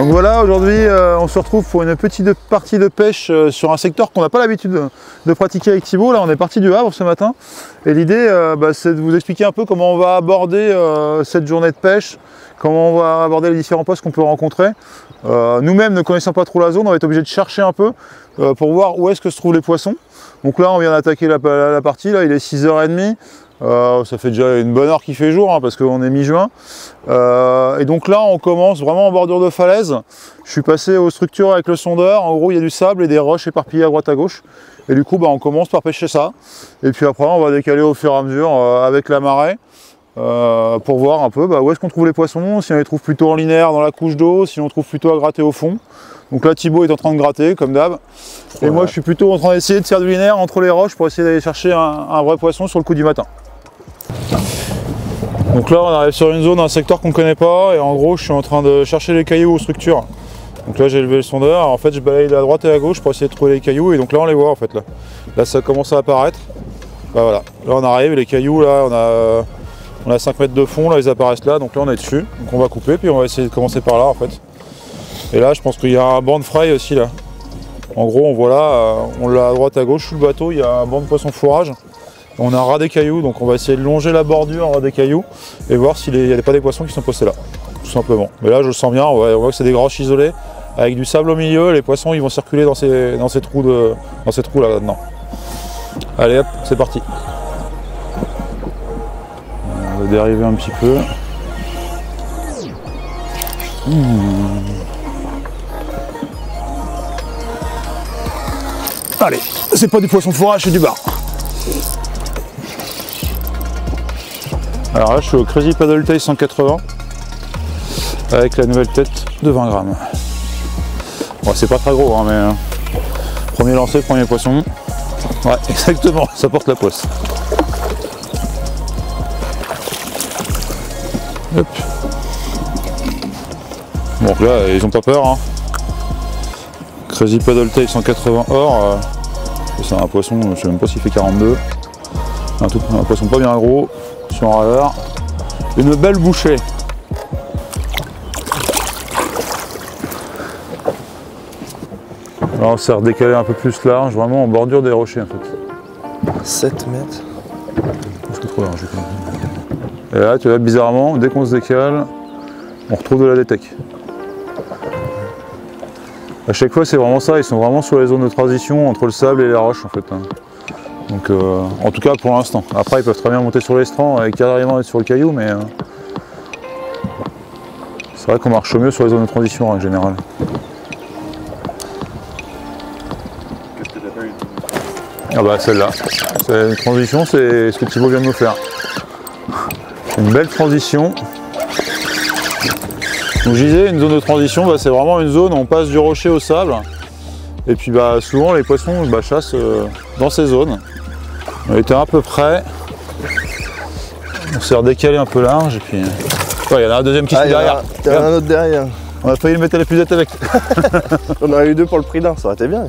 Donc voilà, aujourd'hui on se retrouve pour une petite partie de pêche sur un secteur qu'on n'a pas l'habitude de pratiquer avec Thibaut. Là on est parti du Havre ce matin et l'idée c'est de vous expliquer un peu comment on va aborder cette journée de pêche, comment on va aborder les différents postes qu'on peut rencontrer. Nous-mêmes ne connaissant pas trop la zone, on va être obligé de chercher un peu pour voir où est-ce que se trouvent les poissons. Donc là on vient d'attaquer la partie, là il est 6h30. Ça fait déjà une bonne heure qu'il fait jour parce qu'on est mi-juin. Et donc là on commence vraiment en bordure de falaise. Je suis passé aux structures avec le sondeur. En gros il y a du sable et des roches éparpillées à droite à gauche. Et du coup on commence par pêcher ça. Et puis après on va décaler au fur et à mesure avec la marée pour voir un peu où est-ce qu'on trouve les poissons, si on les trouve plutôt en linéaire dans la couche d'eau, si on trouve plutôt à gratter au fond. Donc là Thibaut est en train de gratter comme d'hab. Et moi je suis plutôt en train d'essayer de faire du linéaire entre les roches pour essayer d'aller chercher un vrai poisson sur le coup du matin. Donc là on arrive sur une zone, un secteur qu'on ne connaît pas et en gros je suis en train de chercher les cailloux aux structures. Donc là j'ai levé le sondeur, en fait je balaye à droite et à gauche pour essayer de trouver les cailloux et donc là on les voit en fait là. Là ça commence à apparaître. Voilà, là on arrive, les cailloux là on a 5 mètres de fond, là ils apparaissent là, donc là on est dessus. Donc on va couper puis on va essayer de commencer par là en fait. Et là je pense qu'il y a un banc de fraye aussi là. En gros on voit là, on l'a à droite à gauche sous le bateau, il y a un banc de poisson fourrage. On a un ras des cailloux, donc on va essayer de longer la bordure des cailloux et voir s'il n'y a pas des poissons qui sont postés là, tout simplement. Mais là je le sens bien, on voit que c'est des groches isolées avec du sable au milieu, les poissons ils vont circuler dans ces trous là dedans. Allez hop, c'est parti. On va dériver un petit peu. Allez, c'est pas du poisson fourrage, c'est du bar. Alors là je suis au Crazy Paddle Tail 180 avec la nouvelle tête de 20 grammes. Bon, c'est pas très gros mais premier lancer, premier poisson. Ouais exactement, ça porte la poisse. Hop. Bon là ils ont pas peur Crazy Paddle Tail 180 or, c'est un poisson, je sais même pas s'il fait 42. Un poisson pas bien gros. En râleur, une belle bouchée. Là on s'est redécalé un peu plus large, vraiment en bordure des rochers en fait. 7 mètres. C'est trop large. Et là tu vois bizarrement, dès qu'on se décale, on retrouve de la détec. À chaque fois c'est vraiment ça, ils sont vraiment sur les zones de transition entre le sable et les roches en fait. Donc en tout cas pour l'instant. Après ils peuvent très bien monter sur l'estran et carrément être sur le caillou, mais c'est vrai qu'on marche mieux sur les zones de transition en général. Ah bah celle-là, c'est une transition, c'est ce que Thibaut vient de nous faire. Une belle transition. Donc je disais, une zone de transition, c'est vraiment une zone où on passe du rocher au sable. Et puis souvent les poissons chassent dans ces zones. On était à peu près. On s'est redécalé un peu large et puis. Il y en a un deuxième qui suit derrière. Il y en a un autre derrière. On a failli le mettre à la plus avec. On en a eu deux pour le prix d'un, ça aurait été bien.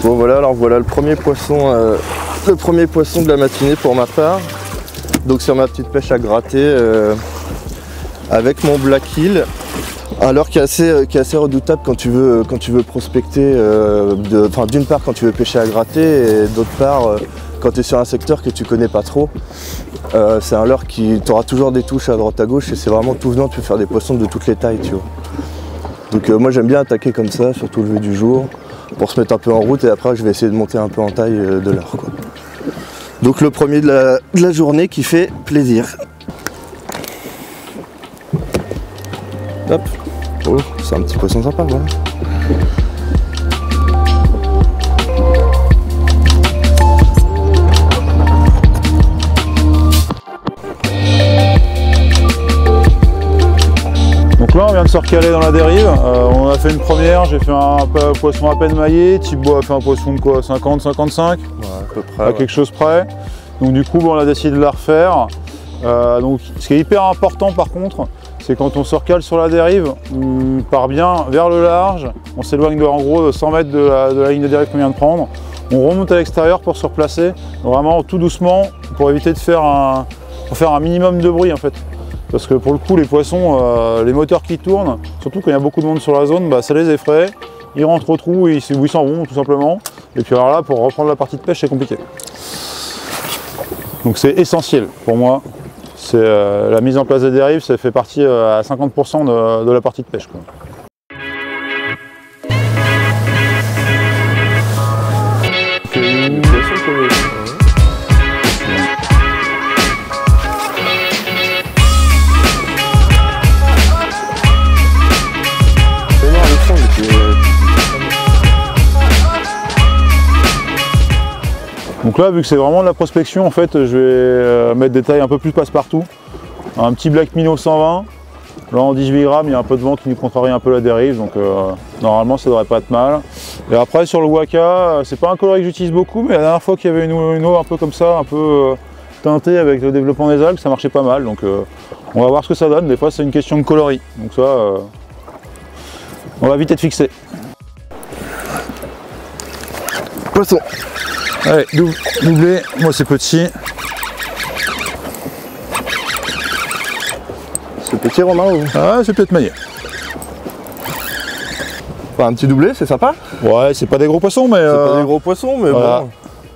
Bon voilà, alors voilà le premier poisson de la matinée pour ma part. Donc sur ma petite pêche à gratter avec mon Black Hill. Alors qui est assez redoutable quand tu veux prospecter, d'une part quand tu veux pêcher à gratter et d'autre part quand tu es sur un secteur que tu connais pas trop. C'est un leurre qui t'aura toujours des touches à droite à gauche et c'est vraiment tout venant, tu peux faire des poissons de toutes les tailles tu vois. Donc moi j'aime bien attaquer comme ça, surtout au lever du jour, pour se mettre un peu en route et après je vais essayer de monter un peu en taille de leurre quoi. Donc le premier de la journée qui fait plaisir. Hop. Oh, c'est un petit poisson sympa, voilà. Donc là on vient de se recaler dans la dérive, on a fait une première, j'ai fait un poisson à peine maillé, Thibaut a fait un poisson de quoi, 50, 55 ouais, à peu près, à quelque chose près. Donc du coup on a décidé de la refaire. Donc ce qui est hyper important par contre, c'est quand on se recale sur la dérive, on part bien vers le large, on s'éloigne en gros de 100 mètres de la ligne de dérive qu'on vient de prendre, on remonte à l'extérieur pour se replacer, vraiment tout doucement pour éviter de faire un minimum de bruit en fait. parce que pour le coup les poissons, les moteurs qui tournent, surtout quand il y a beaucoup de monde sur la zone, bah, ça les effraie, ils rentrent au trou où ils s'en vont tout simplement, et puis alors là pour reprendre la partie de pêche c'est compliqué. Donc c'est essentiel pour moi, c'est la mise en place des dérives, ça fait partie à 50% de la partie de pêche, quoi. Donc là, vu que c'est vraiment de la prospection, en fait, je vais mettre des tailles un peu plus passe-partout. Un petit Black Minnow 120. Là, en 18 grammes, il y a un peu de vent qui nous contrarie un peu la dérive, donc normalement, ça devrait pas être mal. Et après, sur le Waka, c'est pas un coloris que j'utilise beaucoup, mais la dernière fois qu'il y avait une eau un peu comme ça, un peu teintée avec le développement des algues, ça marchait pas mal. Donc on va voir ce que ça donne. Des fois, c'est une question de coloris. Donc ça, on va vite être fixé. Poisson. Allez, doublé, moi c'est petit. C'est petit, Romain, ou... Ah, c'est peut-être maillet. Enfin, un petit doublé, c'est sympa. Ouais, c'est pas des gros poissons, mais... C'est pas des gros poissons, mais voilà. Bon,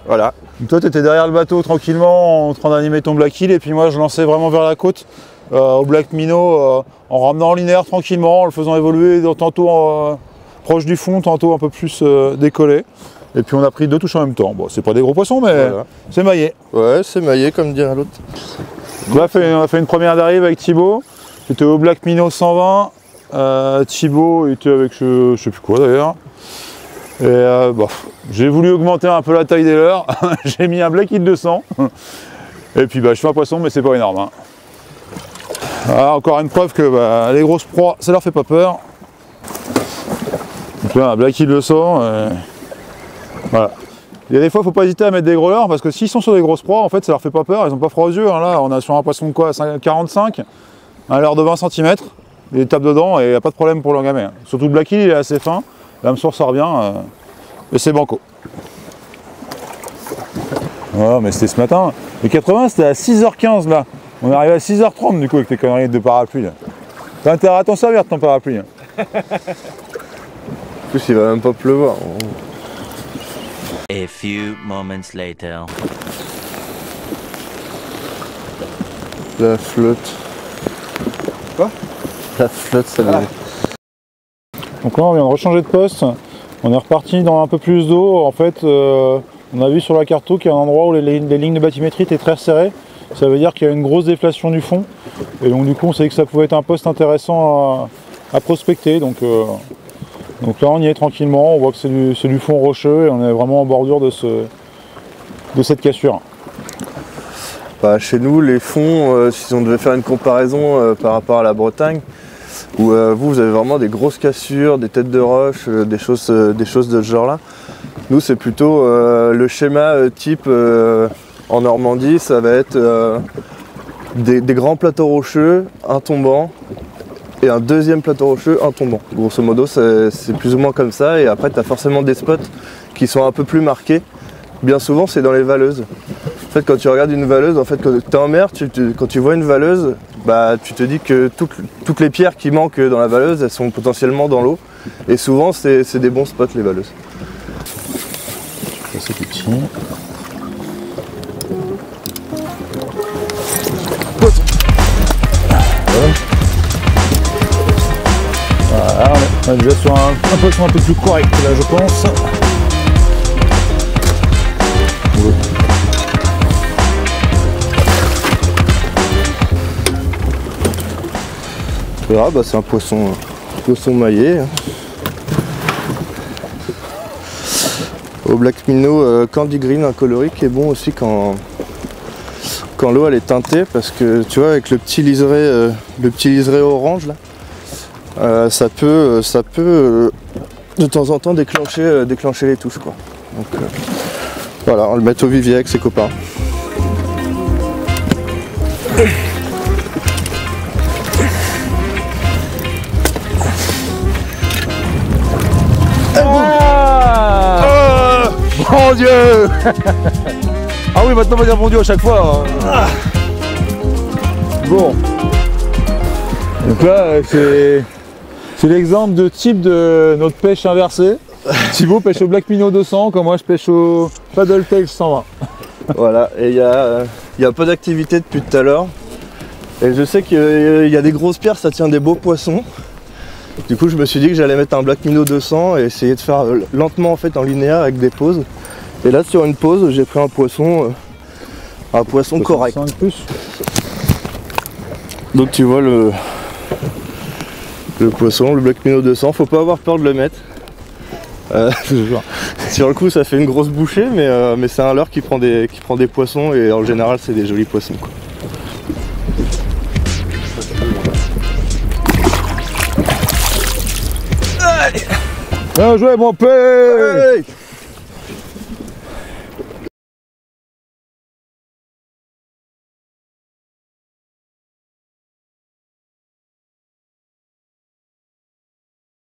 voilà. Donc toi, tu étais derrière le bateau tranquillement en train d'animer ton Black Hill, et puis moi je lançais vraiment vers la côte au Black Minnow en ramenant en linéaire tranquillement, en le faisant évoluer tantôt proche du fond, tantôt un peu plus décollé. Et puis on a pris deux touches en même temps. Bon, c'est pas des gros poissons, mais voilà. C'est maillet. Ouais, c'est maillet comme dirait l'autre. Là, on a fait une première dérive avec Thibaut. C'était au Black Minnow 120. Thibaut était avec je sais plus quoi d'ailleurs. Et j'ai voulu augmenter un peu la taille des leurres. J'ai mis un Black Hill 200. Et puis je fais un poisson, mais c'est pas énorme. Hein. Ah, encore une preuve que les grosses proies, ça leur fait pas peur. Donc là, un Black Hill 200. Voilà. Il y a des fois, il ne faut pas hésiter à mettre des gros leurres parce que s'ils sont sur des grosses proies, en fait, ça leur fait pas peur, ils n'ont pas froid aux yeux. Hein. Là, on a sur un poisson de quoi, 45, un leurre de 20 cm, il tape dedans et il n'y a pas de problème pour l'engamer. Hein. Surtout le Black Hill, il est assez fin, l'hameçon sort bien et c'est banco. Voilà, mais c'était ce matin. Les 80, c'était à 6h15 là. On est arrivé à 6h30 du coup avec tes conneries de parapluie. T'as intérêt à t'en servir de ton parapluie. Hein. En plus, il va même pas pleuvoir. A few moments later. La flotte. Quoi? La flotte, ça va. Donc là, on vient de rechanger de poste. On est reparti dans un peu plus d'eau. En fait, on a vu sur la carto qu'il y a un endroit où les lignes de bathymétrie étaient très resserrées. Ça veut dire qu'il y a une grosse déflation du fond. Et donc du coup, on savait que ça pouvait être un poste intéressant à prospecter. Donc là, on y est tranquillement. On voit que c'est du fond rocheux et on est vraiment en bordure de cette cassure. Chez nous, les fonds, si on devait faire une comparaison par rapport à la Bretagne, où vous avez vraiment des grosses cassures, des têtes de roche, des choses de ce genre-là. Nous, c'est plutôt le schéma type en Normandie, ça va être des grands plateaux rocheux, un tombant, et un deuxième plateau rocheux, un tombant. Grosso modo, c'est plus ou moins comme ça, et après, tu as forcément des spots qui sont un peu plus marqués. Bien souvent, c'est dans les valeuses. En fait, quand tu regardes une valeuse, en fait, quand tu es en mer, quand tu vois une valeuse, tu te dis que toutes les pierres qui manquent dans la valeuse, elles sont potentiellement dans l'eau. Et souvent, c'est des bons spots, les valeuses. C'est petit. Voilà, on est déjà sur un poisson un peu plus correct là, je pense. Tu verras, c'est un poisson maillet. Au Black Minnow Candy Green, un coloris qui est bon aussi quand l'eau elle est teintée, parce que tu vois, avec le petit liseré orange là, ça peut de temps en temps déclencher les touches, quoi. Donc voilà, on le met au vivier avec ses copains. Mon Dieu. Ah oui, maintenant on va dire mon Dieu à chaque fois. Bon. Donc là, c'est l'exemple de type de notre pêche inversée. Thibaut pêche au Black Minnow 200, comme moi je pêche au Paddle Tail 120. Voilà, et il y a pas d'activité depuis tout à l'heure. Et je sais qu'il y a des grosses pierres, ça tient des beaux poissons. Du coup, je me suis dit que j'allais mettre un Black Minnow 200 et essayer de faire lentement en fait en linéaire avec des pauses. Et là, sur une pause, j'ai pris un poisson correct. Donc tu vois le poisson, le Black Minnow 200, faut pas avoir peur de le mettre. Sur le coup ça fait une grosse bouchée, mais c'est un leurre qui prend des poissons et en général c'est des jolis poissons quoi. Bien joué mon père. Hey